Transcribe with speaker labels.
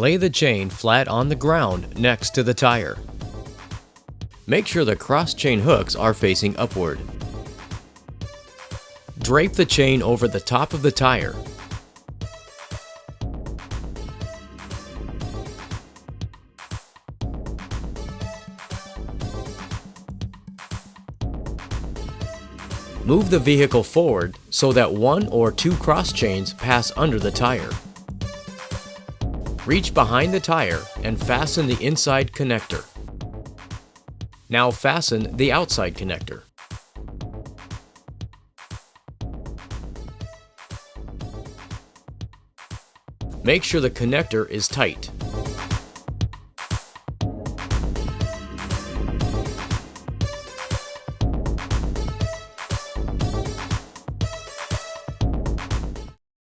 Speaker 1: Lay the chain flat on the ground next to the tire. Make sure the cross-chain hooks are facing upward. Drape the chain over the top of the tire. Move the vehicle forward so that one or two cross chains pass under the tire. Reach behind the tire and fasten the inside connector. Now fasten the outside connector. Make sure the connector is tight.